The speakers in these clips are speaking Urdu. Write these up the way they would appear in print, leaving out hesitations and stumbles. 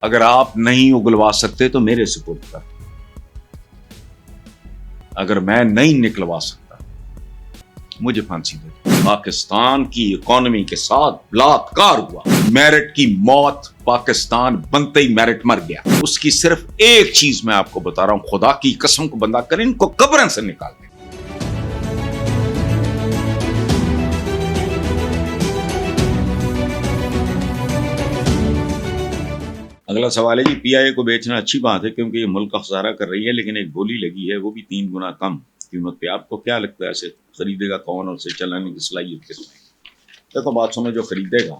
اگر آپ نہیں اگلوا سکتے تو میرے سپورٹ کر، اگر میں نہیں نکلوا سکتا مجھے پھانسی دے دو۔ پاکستان کی اکانومی کے ساتھ بلااتکار ہوا، میرٹ کی موت، پاکستان بنتے ہی میرٹ مر گیا۔ اس کی صرف ایک چیز میں آپ کو بتا رہا ہوں، خدا کی قسم کو بندہ کریں، ان کو قبروں سے نکال دیں۔ اگلا سوال ہے جی، پی آئی اے کو بیچنا اچھی بات ہے کیونکہ یہ ملک کا خسارہ کر رہی ہے، لیکن ایک بولی لگی ہے وہ بھی 3 گنا کم قیمت پہ۔ آپ کو کیا لگتا ہے ایسے خریدے گا کون اور اسے چلانے کی صلاحیت کس میں؟ دیکھو بات سنو، جو خریدے گا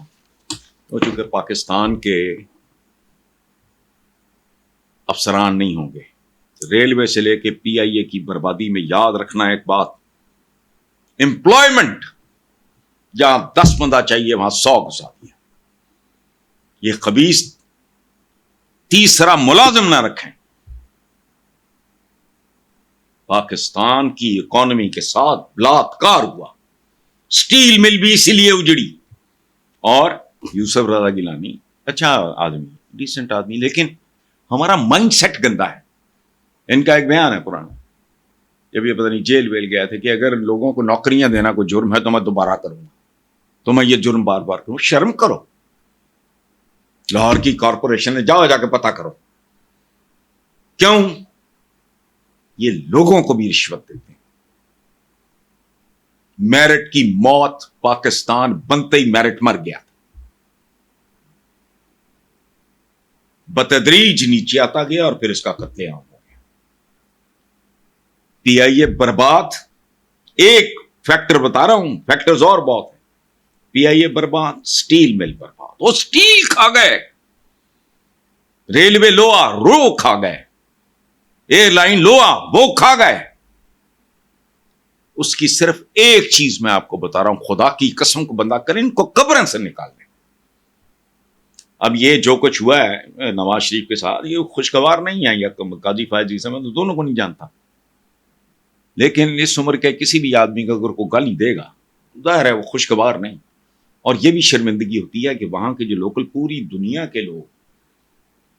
وہ چونکہ پاکستان کے افسران نہیں ہوں گے۔ ریلوے سے لے کے پی آئی اے کی بربادی میں یاد رکھنا ایک بات، امپلائمنٹ جہاں 10 بندہ چاہیے وہاں 100 گھسا دیا۔ یہ خبیث تیسرا ملازم نہ رکھیں۔ پاکستان کی اکانومی کے ساتھ بلااتکار ہوا، سٹیل مل بھی اسی لیے اجڑی، اور یوسف رضا گیلانی اچھا آدمی، ڈیسنٹ آدمی، لیکن ہمارا مائنڈ سیٹ گندا ہے۔ ان کا ایک بیان ہے پرانا، جب یہ پتہ نہیں جیل ویل گیا تھا، کہ اگر لوگوں کو نوکریاں دینا کوئی جرم ہے تو میں دوبارہ کروں گا، تو میں یہ جرم بار بار کروں۔ شرم کرو، لاہور کی کارپوریشن نے جا کے پتہ کرو کیوں یہ لوگوں کو بھی رشوت دیتے ہیں۔ میرٹ کی موت، پاکستان بنتے ہی میرٹ مر گیا، بتدریج نیچے آتا گیا اور پھر اس کا قتل عام ہو گیا۔ پی آئی اے برباد، ایک فیکٹر بتا رہا ہوں، فیکٹرز اور بہت ہیں۔ پی آئی اے برباد، سٹیل مل برباد، وہ سٹیل کھا گئے، ریلوے لوہا رو کھا گئے، ایئر لائن لوہا وہ کھا گئے۔ اس کی صرف ایک چیز میں آپ کو بتا رہا ہوں، خدا کی قسم کو بندہ کریں، ان کو قبروں سے نکال دیں۔ اب یہ جو کچھ ہوا ہے نواز شریف کے ساتھ، یہ خوشگوار نہیں ہے، یا قاضی فائز عیسی میں تو دونوں کو نہیں جانتا، لیکن اس عمر کے کسی بھی آدمی کو اگر کوئی گالی دے گا ظاہر ہے وہ خوشگوار نہیں۔ اور یہ بھی شرمندگی ہوتی ہے کہ وہاں کے جو لوکل، پوری دنیا کے لوگ،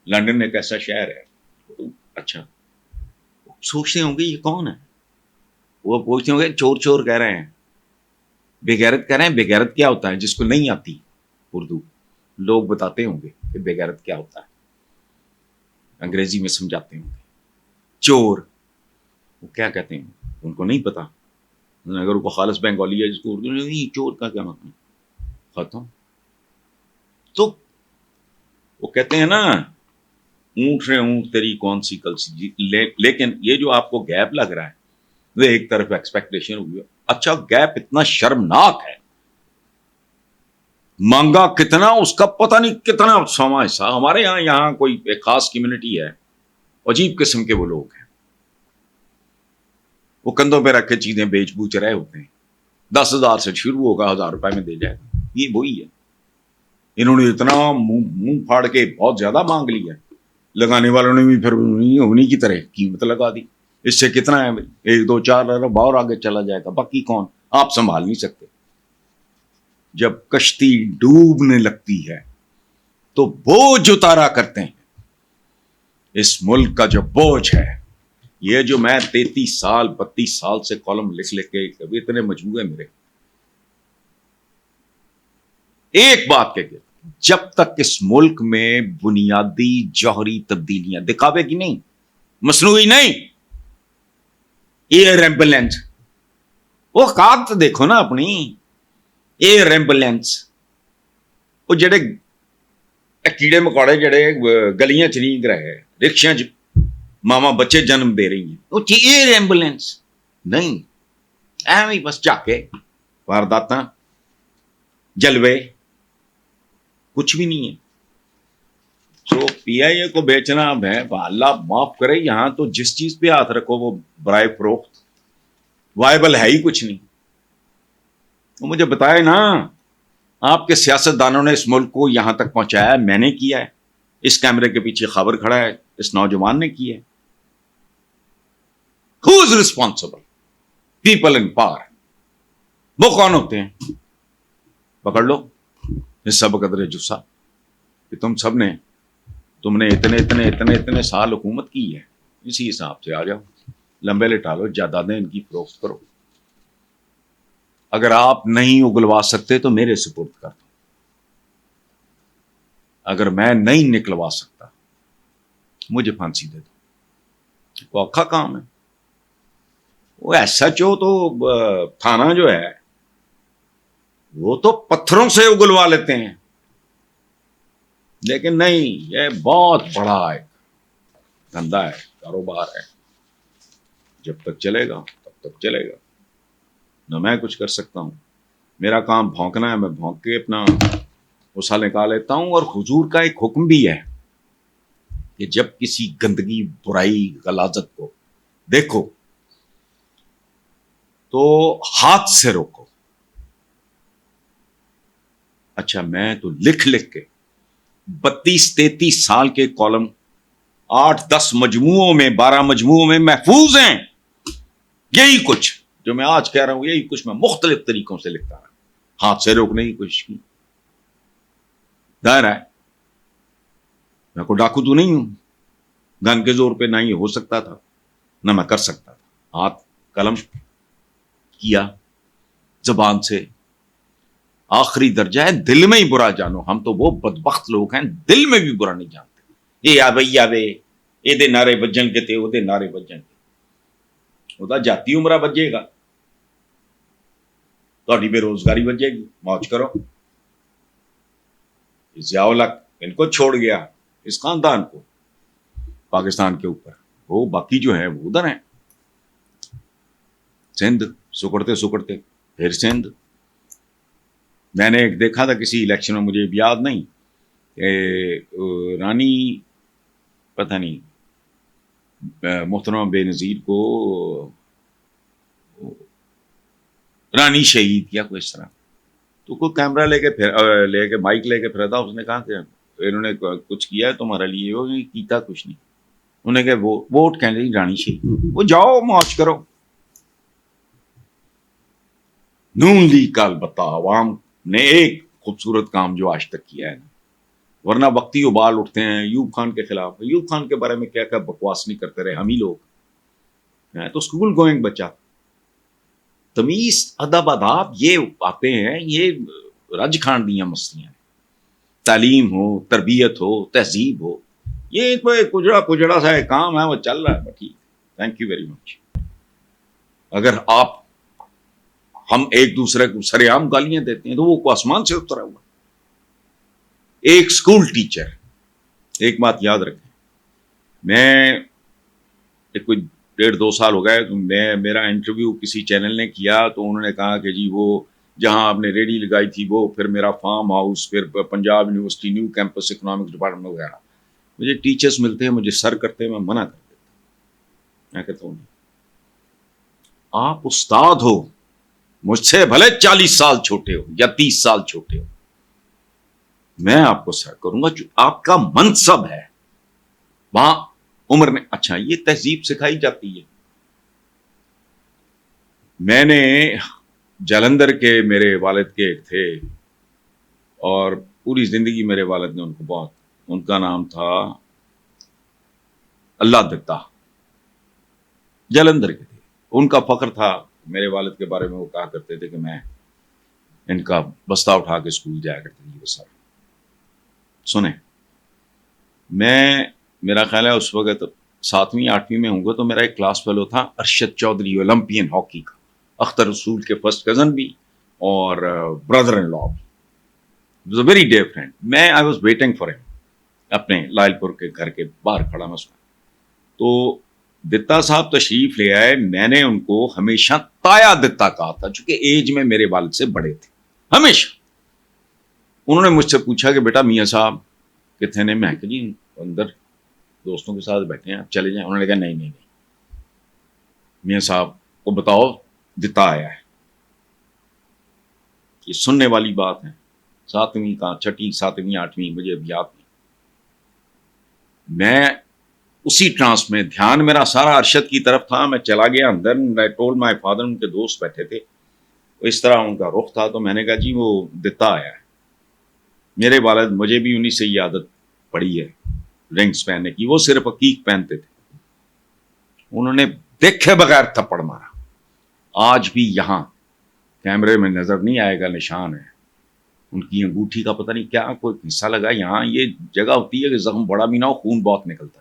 لندن ایک ایسا شہر ہے، اچھا سوچتے ہوں گے یہ کون ہے، وہ پوچھتے ہوں گے چور چور کہہ رہے ہیں، بےغیرت کہہ رہے ہیں۔ بےغیرت کیا ہوتا ہے؟ جس کو نہیں آتی اردو، لوگ بتاتے ہوں گے کہ بےغیرت کیا ہوتا ہے، انگریزی میں سمجھاتے ہوں گے۔ چور وہ کیا کہتے ہیں ان کو نہیں پتا، اگر وہ خالص بنگالی ہے جس کو اردو نہیں، چور کا کیا مطلب، ختم۔ تو وہ کہتے ہیں نا، اونٹ سے اونٹ تیری کون سی کلسی، لیکن یہ جو آپ کو گیپ لگ رہا ہے وہ ایک طرف ایکسپیکٹیشن ہوئی ہے۔ اچھا گیپ اتنا شرمناک ہے، مانگا کتنا اس کا پتہ نہیں کتنا سواں حصہ۔ ہمارے یہاں کوئی ایک خاص کمیونٹی ہے، عجیب قسم کے وہ لوگ ہیں، وہ کندھوں پہ رکھ کے چیزیں بیچ بوچ رہے ہوتے ہیں، 10,000 سے شروع ہوگا، 1,000 روپے میں دے جائے گا۔ یہ وہی ہے، انہوں نے اتنا منہ پھاڑ کے بہت زیادہ مانگ لیا، لگانے والوں نے بھی پھر انہیں کی طرح قیمت لگا دی۔ اس سے کتنا ہے، 1 2 4 ارب اور آگے چلا جائے گا، باقی کون، آپ سنبھال نہیں سکتے۔ جب کشتی ڈوبنے لگتی ہے تو بوجھ اتارا کرتے ہیں۔ اس ملک کا جو بوجھ ہے، یہ جو میں 33 سال 32 سال سے کالم لکھ کے کبھی اتنے مجموعے میرے، ایک بات کہ جب تک اس ملک میں بنیادی جوہری تبدیلیاں، دکھاوے کی نہیں، مصنوعی نہیں، ایئر ایمبولینس، وہ کاغذ دیکھو نا اپنی، ایئر ایمبولینس، وہ جڑے کیڑے مکوڑے جڑے گلیاں چ نہیں رہے، رکشا چ ماما بچے جنم دے رہی ہیں، وہ ایئر ایمبولینس نہیں، ایویں بس جاکے وارداتاں، جلوے، کچھ بھی نہیں ہے۔ سو پی آئی اے کو بیچنا ہے، اللہ معاف کرے، یہاں تو جس چیز پہ ہاتھ رکھو وہ برائے فروخت، وائبل ہے ہی کچھ نہیں۔ تو مجھے بتائے نا، آپ کے سیاست دانوں نے اس ملک کو یہاں تک پہنچایا، میں نے کیا ہے، اس کیمرے کے پیچھے خبر کھڑا ہے، اس نوجوان نے کی ہے۔ Who is responsible? People in power. وہ کون ہوتے ہیں؟ پکڑ لو حصہ بقدر جسہ، کہ تم سب نے تم نے اتنے سال حکومت کی ہے، اسی حساب سے آ جاؤ، لمبے لٹالو، جائیدادیں ان کی فروخت کرو، اگر آپ نہیں اگلوا سکتے تو میرے سپرد کر دو، اگر میں نہیں نکلوا سکتا مجھے پھانسی دے دو، وہ اوکھا کام ہے۔ وہ ایس ایچ او تو تھانہ جو ہے وہ تو پتھروں سے اگلوا لیتے ہیں، لیکن نہیں، یہ بہت بڑا ہے، دھندا ہے، کاروبار ہے، جب تک چلے گا تب تک چلے گا، نہ میں کچھ کر سکتا ہوں، میرا کام بھونکنا ہے، میں بھونک کے اپنا غصہ نکال لیتا ہوں۔ اور حضور کا ایک حکم بھی ہے کہ جب کسی گندگی، برائی، غلاظت کو دیکھو تو ہاتھ سے روکو۔ اچھا، میں تو لکھ کے 32-33 سال کے کالم 8-10 مجموعوں میں، 12 مجموعوں میں محفوظ ہیں، یہی کچھ جو میں آج کہہ رہا ہوں، یہی کچھ میں مختلف طریقوں سے لکھتا رہا، ہاتھ سے روکنے کی کوشش کی۔ ظاہر ہے میں کوئی ڈاکو تو نہیں ہوں، گن کے زور پہ نہ ہی ہو سکتا تھا، نہ میں کر سکتا تھا، ہاتھ قلم کیا، زبان سے۔ آخری درجہ ہے دل میں ہی برا جانو، ہم تو وہ بدبخت لوگ ہیں دل میں بھی برا نہیں جانتے۔ یہ آوے یہ نعرے بجن کے تھے، وہ نعرے بجن کے، وہ جاتی عمرہ بجے گا، تھوڑی بے روزگاری بجے گی، موج کرو۔ ضیاء الحق ان کو چھوڑ گیا، اس خاندان کو، پاکستان کے اوپر، وہ باقی جو ہے وہ ادھر ہیں، سندھ سکڑتے پھر سندھ۔ میں نے ایک دیکھا تھا کسی الیکشن میں، مجھے یاد نہیں، رانی پتہ نہیں محترمہ بے نظیر کو رانی شہید کیا کوئی اس طرح، تو کوئی کیمرہ لے کے مائک لے کے پھرا تھا، اس نے کہا کہ انہوں نے کچھ کیا ہے تمہارے لیے، وہ کیتا کچھ نہیں، انہوں نے کہا ووٹ کہنے رانی شہید، وہ جاؤ موج کرو۔ نون لیگ کا البتہ عوام نے ایک خوبصورت کام جو آج تک کیا ہے نا، ورنہ وقتی ابال اٹھتے ہیں ایوب خان کے خلاف، ایوب خان کے بارے میں کیا کیا بکواس نہیں کرتے رہے ہم ہی لوگ، میں تو اسکول گوئنگ بچہ، تمیز، ادب، آداب یہ باتیں ہیں، یہ رج کھان دیا مستیاں، تعلیم ہو، تربیت ہو، تہذیب ہو، یہ کجڑا سا ایک کام ہے، وہ چل رہا ہے، ٹھیک، تھینک یو ویری مچ۔ اگر ہم ایک دوسرے کو سرے عام گالیاں دیتے ہیں تو وہ آسمان سے اترا ہوا۔ ایک اسکول ٹیچر، ایک بات یاد رکھیں، میں کوئی 1.5-2 سال ہو گئے، میرا انٹرویو کسی چینل نے کیا، تو انہوں نے کہا کہ جی وہ جہاں آپ نے ریڈی لگائی تھی وہ، پھر میرا فارم ہاؤس، پھر Punjab university new campus economics department وغیرہ۔ مجھے ٹیچرز ملتے ہیں، مجھے سر کرتے ہیں، میں منع کر دیتا، میں کہتا ہوں آپ استاد ہو، مجھ سے بھلے 40 سال چھوٹے ہو یا 30 سال چھوٹے ہو، میں آپ کو سر کروں گا، جو آپ کا منصب ہے وہاں عمر میں۔ اچھا، یہ تہذیب سکھائی جاتی ہے۔ میں نے جلندھر کے میرے والد کے تھے، اور پوری زندگی میرے والد نے ان کو بہت، ان کا نام تھا اللہ دتا، جلندھر کے تھے، ان کا فخر تھا میرے والد کے بارے میں، وہ کہا کرتے تھے کہ میں ان کا بستہ اٹھا کے اسکول جایا کرتے تھے۔ وہ سر سنیں، میرا خیال ہے اس وقت 7ویں-8ویں میں ہوں گا، تو میرا ایک کلاس فیلو تھا ارشد چودھری، اولمپئن ہاکی کا، اختر رسول کے فرسٹ کزن بھی اور بردر ان لا بھی، ویری ڈیئر فرینڈ۔ میں آئی واز ویٹنگ فار ہم اپنے لائل پور کے گھر کے باہر کھڑا میں، تو دتا صاحب تشریف لے آئے۔ میں نے ان کو ہمیشہ تایا دتا کہا تھا، چونکہ ایج میں میرے والد سے بڑے تھے ہمیشہ۔ انہوں نے مجھ سے پوچھا کہ بیٹا میاں صاحب کتنے نے؟ میں کہ جی اندر دوستوں کے ساتھ بیٹھے ہیں، آپ چلے جائیں۔ انہوں نے کہا نہیں، میاں صاحب کو بتاؤ دتا آیا ہے۔ یہ سننے والی بات ہے، 7ویں کا 6ٹھی 7ویں 8ویں، مجھے اب یاد نہیں۔ میں اسی ٹرانس میں دھیان میرا سارا ارشد کی طرف تھا، میں چلا گیا اندر، I told my father، ان کے دوست بیٹھے تھے، اس طرح ان کا رخ تھا، تو میں نے کہا جی وہ دتا آیا ہے۔ میرے والد، مجھے بھی انہی سے یہ عادت پڑی ہے، رنگز پہننے کی، وہ صرف عقیق پہنتے تھے. انہوں نے دیکھے بغیر تھپڑ مارا. آج بھی یہاں کیمرے میں نظر نہیں آئے گا نشان ہے، ان کی انگوٹھی کا پتہ نہیں کیا کوئی حصہ لگا. یہاں یہ جگہ ہوتی ہے کہ زخم بڑا بھی نہ ہو، خون بہت نکلتا.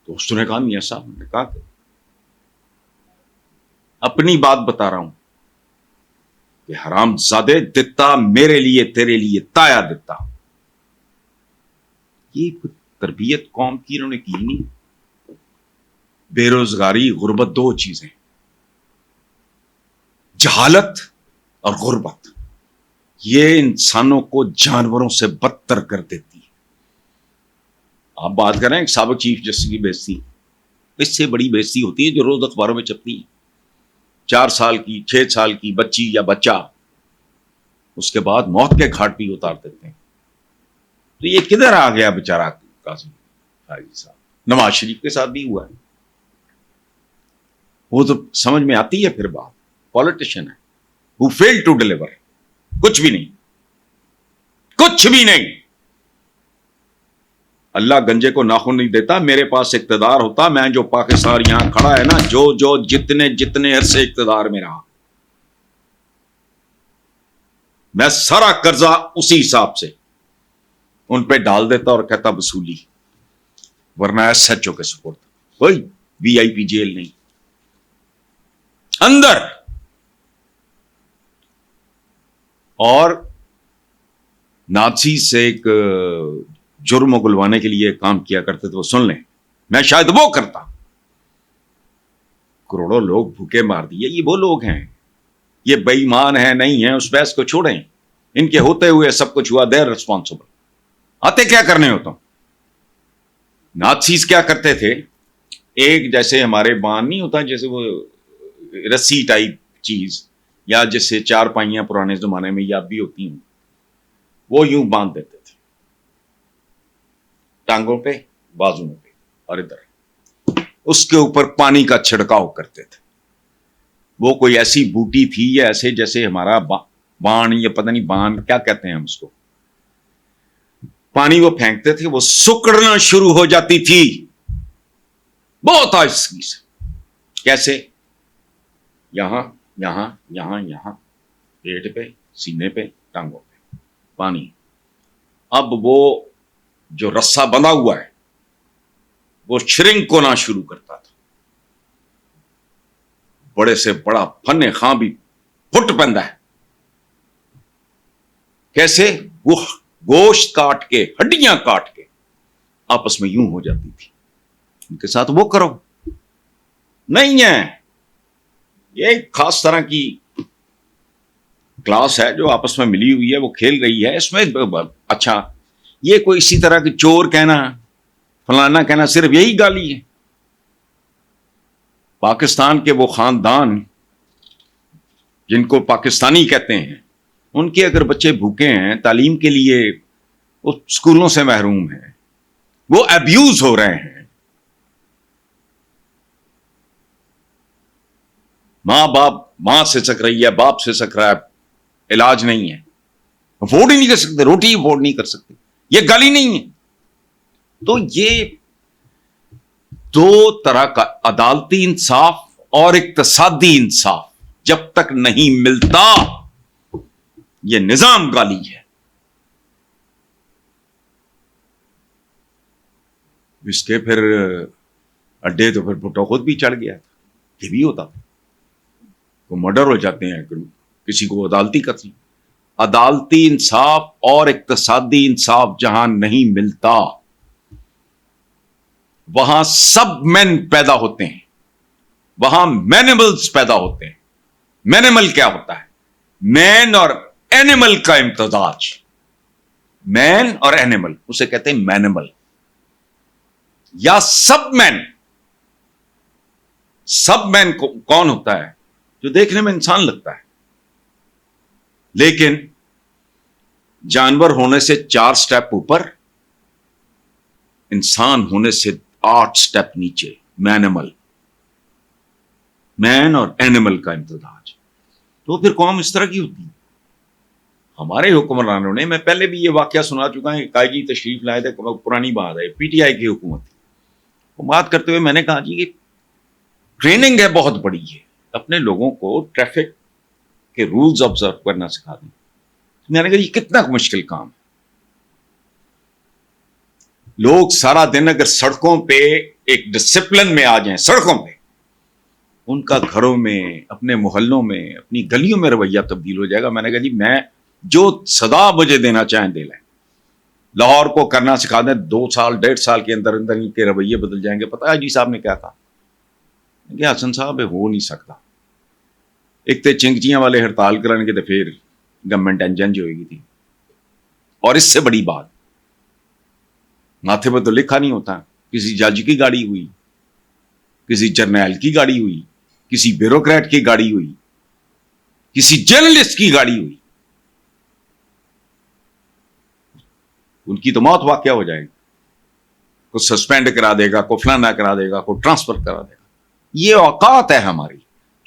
تو اس نے کہا میاں صاحب نے کہا کہ اپنی بات بتا رہا ہوں کہ حرام زادے دیتا میرے لیے تیرے لیے تایا دیتا. یہ تربیت قوم کی انہوں نے کی نہیں. بے روزگاری، غربت، دو چیزیں، جہالت اور غربت، یہ انسانوں کو جانوروں سے بدتر کر دیتی ہے. آپ بات کریں ایک سابق چیف جسٹس کی بےعزتی، اس سے بڑی بےعزتی ہوتی ہے جو روز اخباروں میں چھپتی ہے. 4 سال کی 6 سال کی بچی یا بچہ اس کے بعد موت کے گھاٹ بھی اتار دیتے ہیں. تو یہ کدھر آ گیا بیچارہ قاسم حاجی صاحب؟ نواز شریف کے ساتھ بھی ہوا ہے. وہ تو سمجھ میں آتی ہے پھر بات. پالیٹیشین ہے who failed to deliver. کچھ بھی نہیں، کچھ بھی نہیں. اللہ گنجے کو ناخن نہیں دیتا. میرے پاس اقتدار ہوتا، میں جو پاکستان یہاں کھڑا ہے نا، جو جتنے عرصے اقتدار میں رہا، میں سارا قرضہ اسی حساب سے ان پہ ڈال دیتا اور کہتا وصولی، ورنہ ایس ایچ او کے سپورٹ، کوئی وی آئی پی جیل نہیں اندر. اور نازی سے ایک جرم اگلوانے کے لیے کام کیا کرتے تھے، وہ سن لیں، میں شاید وہ کرتا. کروڑوں لوگ بھوکے مار دیے. یہ وہ لوگ ہیں، یہ بے ایمان ہیں نہیں ہیں، اس بحث کو چھوڑیں. ان کے ہوتے ہوئے سب کچھ ہوا، دیر ریسپانسبل. آتے کیا کرنے ہوتا. نازیز کیا کرتے تھے، ایک جیسے ہمارے بان نہیں ہوتا، جیسے وہ رسی ٹائپ چیز، یا جیسے 4 پائیاں پرانے زمانے میں یا بھی ہوتی ہیں، وہ یوں باندھ دیتے تھے ٹانگوں پہ، بازوؤں پہ، اور ادھر اس کے اوپر پانی کا چھڑکاؤ کرتے تھے. وہ کوئی ایسی بوٹی تھی یا ایسے جیسے ہمارا بان، یا پتہ نہیں بان کیا کہتے ہیں ہم اس کو، پانی وہ پھینکتے تھے، وہ سکڑنا شروع ہو جاتی تھی بہت آہستگی سے. کیسے؟ یہاں یہاں یہاں یہاں، پیٹ پہ، سینے پہ، ٹانگوں پہ پانی. اب وہ جو رسا بندھا ہوا ہے وہ شرنک ہونا شروع کرتا تھا. بڑے سے بڑا فن خاں بھی پھٹ پندا ہے. کیسے؟ وہ گوشت کاٹ کے، ہڈیاں کاٹ کے آپس میں یوں ہو جاتی تھی. ان کے ساتھ وہ کرو نہیں ہے. یہ ایک خاص طرح کی کلاس ہے جو آپس میں ملی ہوئی ہے، وہ کھیل رہی ہے اس میں. اچھا، یہ کوئی اسی طرح کی چور کہنا، فلانا کہنا، صرف یہی گالی ہے. پاکستان کے وہ خاندان جن کو پاکستانی کہتے ہیں، ان کے اگر بچے بھوکے ہیں، تعلیم کے لیے وہ اسکولوں سے محروم ہیں، وہ ابیوز ہو رہے ہیں. ماں سے سک رہی ہے، باپ سے سک رہا ہے، علاج نہیں ہے، افورڈ ہی نہیں کر سکتے، روٹی افورڈ نہیں کر سکتے. یہ گالی نہیں ہے. تو یہ دو طرح کا عدالتی انصاف اور اقتصادی انصاف جب تک نہیں ملتا، یہ نظام گالی ہے. اس کے پھر اڈے تو پھر بھٹو خود بھی چڑھ گیا تھا. یہ بھی ہوتا تھا، وہ مرڈر ہو جاتے ہیں، کسی کو عدالتی قتل. عدالتی انصاف اور اقتصادی انصاف جہاں نہیں ملتا، وہاں سب مین پیدا ہوتے ہیں، وہاں مینیملز پیدا ہوتے ہیں. مینیمل کیا ہوتا ہے؟ مین اور اینیمل کا امتزاج. مین اور اینیمل، اسے کہتے ہیں مینیمل یا سب مین. سب مین کون ہوتا ہے؟ جو دیکھنے میں انسان لگتا ہے لیکن جانور ہونے سے 4 سٹیپ اوپر، انسان ہونے سے 8 سٹیپ نیچے. مینیمل، مین اور اینیمل کا امتزاج. تو پھر قوم اس طرح کی ہوتی ہے. ہمارے حکمرانوں نے, میں پہلے بھی یہ واقعہ سنا چکا ہے, قائد جی تشریف لائے تھے, پرانی بات ہے, پی ٹی آئی کی حکومت تھی, وہ بات کرتے ہوئے میں نے کہا جی یہ ٹریننگ ہے بہت بڑی ہے, اپنے لوگوں کو ٹریفک کے رولز آبزرو کرنا سکھا دیں. میں نے کہا یہ کتنا مشکل کام ہے. لوگ سارا دن اگر سڑکوں پہ ایک ڈسپلن میں آ جائیں, سڑکوں پہ, ان کا گھروں میں, اپنے محلوں میں, اپنی گلیوں میں رویہ تبدیل ہو جائے گا. میں نے کہا جی میں جو صدا مجھے دینا چاہیں دے لیں, لاہور کو کرنا سکھا دیں, 2 سال 1.5 سال کے اندر اندر ان کے رویے بدل جائیں گے. پتہ ہے جی صاحب نے کیا کہا کہ حسن صاحب ہو نہیں سکتا. ایک تو چنگچیاں والے ہڑتال کرنے کے تو پھر گورنمنٹ انجنج ہوئے گی تھی, اور اس سے بڑی بات ماتھے پہ تو لکھا نہیں ہوتا, کسی جج کی گاڑی ہوئی, کسی جرنیل کی گاڑی ہوئی, کسی بیوروکریٹ کی گاڑی ہوئی, کسی جرنلسٹ کی گاڑی ہوئی, ان کی تو موت واقعہ ہو جائے گی. کوئی سسپینڈ کرا دے گا, کوئی فلانا کرا دے گا, کوئی ٹرانسفر کرا دے گا. یہ اوقات ہے ہماری.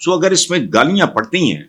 سو اگر اس میں گالیاں پڑتی ہیں